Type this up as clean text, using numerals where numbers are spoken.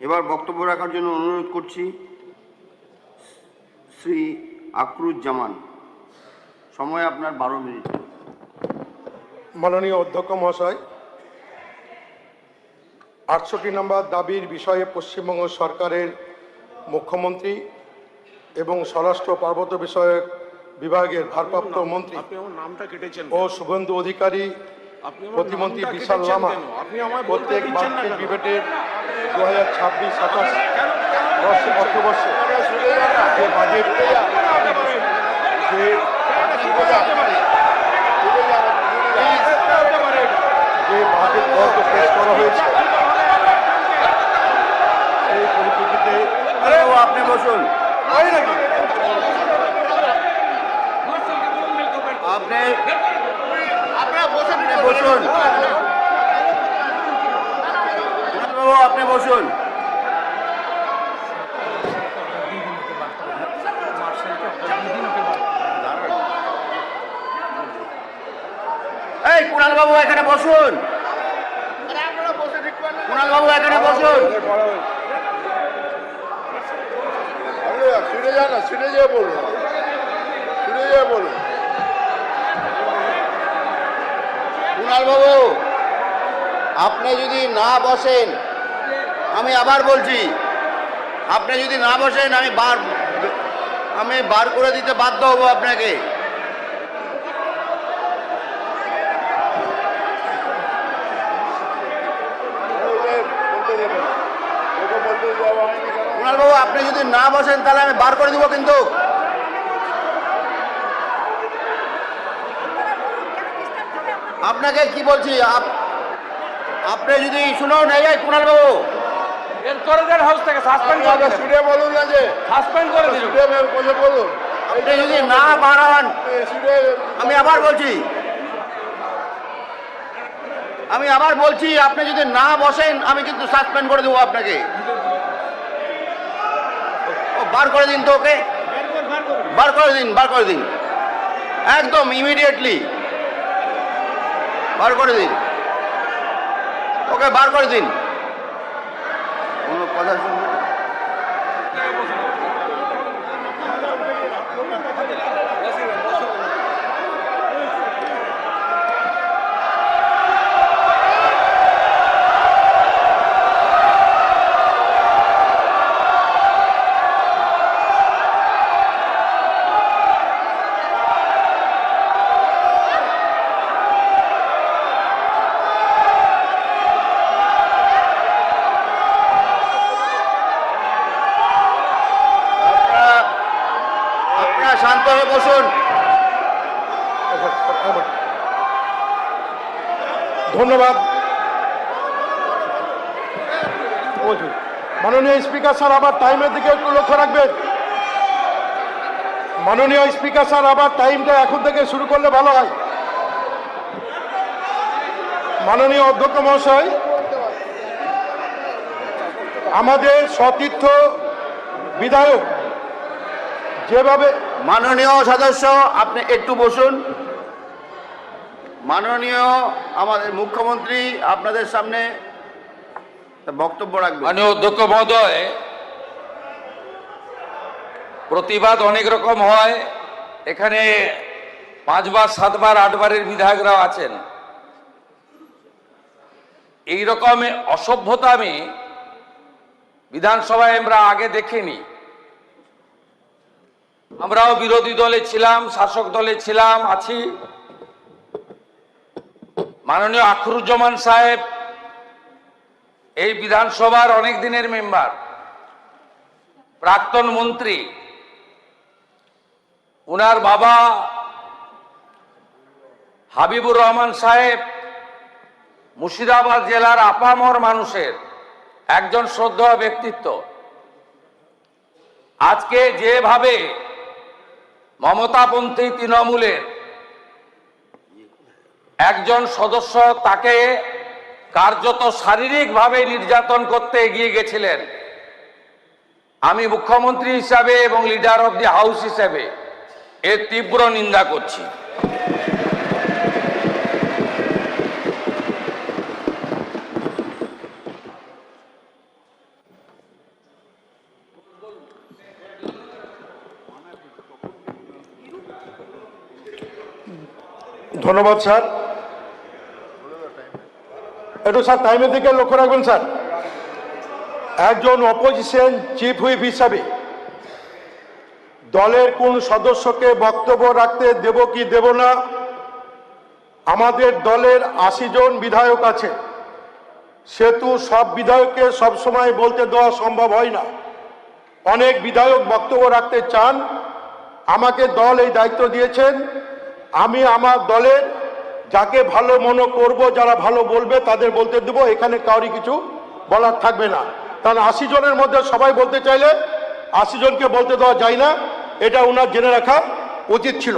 এবার বক্তব্য রাখার জন্য অনুরোধ করছি শ্রী আকরুজ্জামান। সময় আপনার 12 মিনিট। মাননীয় অধ্যক্ষ মহাশয়, 68 নম্বর দাবির বিষয়ে পশ্চিমবঙ্গ সরকারের মুখ্যমন্ত্রী এবং স্বরাষ্ট্র পার্বত্য বিষয়ক বিভাগের ভারপ্রাপ্ত মন্ত্রী ও শুভেন্দু অধিকারী, প্রতিমন্ত্রী বিশাল লামা প্রত্যেক বার্ষিক ডিবেটের 2026-27 অর্থবর্ষে যে বাজেট বরাদ্দ পেশ করা হয়েছে, সেই পরিপ্রেক্ষিতে আপনি বসুন। আপনি বসুন। আপনি বসুন। এই কুণাল বাবু এখানে বসুন। কুণাল বাবু এখানে বসুন। ছুটে যা না, ছুটে যেয়ে বলুন, ছুটে যেয়ে বলুন। কুণাল বাবু আপনি যদি না বসেন, আমি আবার বলছি, আপনি যদি না বসেন আমি বার করে দিতে বাধ্য হব আপনাকে। কুণাল বাবু আপনি যদি না বসেন তাহলে আমি বার করে দিব কিন্তু। আপনাকে কি বলছি, আপনি যদি শুনুন, এই কুণাল বাবু হাউস থেকে সাসপেন্ড করে ছুটে বলুন না, যে সাসপেন্ড করে দিল। ছুটে বলুন। আপনি যদি না বাড়ান, আমি আবার বলছি, আপনি যদি না বসেন আমি কিন্তু সাসপেন্ড করে দেবো আপনাকে। বার করে দিন তো ওকে, বার করে দিন একদম ইমিডিয়েটলি বার করে দিন ওকে, বার করে দিন। কোনো কথা শুনবেন? শান্ত হয়ে বসুন। ধন্যবাদ। মাননীয় স্পিকার স্যার, আবার টাইমের দিকে একটু লক্ষ্য রাখবেন। মাননীয় স্পিকার স্যার, আবার টাইমটা এখন থেকে শুরু করলে ভালো হয়। মাননীয় অধ্যক্ষ মহাশয়, আমাদের সতীর্থ বিধায়ক যেভাবে, মাননীয় সদস্য আপনি একটু বসুন। মাননীয় আমাদের মুখ্যমন্ত্রী আপনাদের সামনে বক্তব্য রাখবেন। মাননীয় অধ্যক্ষ মহোদয়, প্রতিবাদ অনেক রকম হয়, এখানে 5 বার 7 বার 8 বারের বিধায়করাও আছেন। এই রকম অসভ্যতা আমি বিধানসভায় আমরা আগে দেখিনি। আমরাও বিরোধী দলে ছিলাম, শাসক দলে ছিলাম, আছি। মাননীয় আখরুজ্জামান সাহেব এই বিধানসভার অনেক দিনের মেম্বার, প্রাক্তন মন্ত্রী। উনার বাবা হাবিবুর রহমান সাহেব মুর্শিদাবাদ জেলার আপামর মানুষের একজন শ্রদ্ধেয় ব্যক্তিত্ব। আজকে যেভাবে মমতাপন্থী তৃণমূলের একজন সদস্য তাকে কার্যত শারীরিকভাবে নির্যাতন করতে এগিয়ে গেছিলেন, আমি মুখ্যমন্ত্রী হিসাবে এবং লিডার অব দি হাউস হিসাবে এর তীব্র নিন্দা করছি। ধন্যবাদ স্যার। একটু স্যার টাইমের দিকে লক্ষ্য রাখবেন স্যার। একজন অপোজিশন চিফ হুইপ হিসাবে দলের কোন সদস্যকে বক্তব্য রাখতে দেব কি দেব না, আমাদের দলের 80 জন বিধায়ক আছে, সেহেতু সব বিধায়ককে সবসময় বলতে দেওয়া সম্ভব হয় না। অনেক বিধায়ক বক্তব্য রাখতে চান, আমাকে দল এই দায়িত্ব দিয়েছেন, আমি আমার দলের যাকে ভালো মনে করব, যারা ভালো বলবে তাদের বলতে দেবো, এখানে কাউরি কিছু বলার থাকবে না। কারণ 80 জনের মধ্যে সবাই বলতে চাইলে 80 জনকে বলতে দেওয়া যায় না, এটা ওনার জেনে রাখা উচিত ছিল।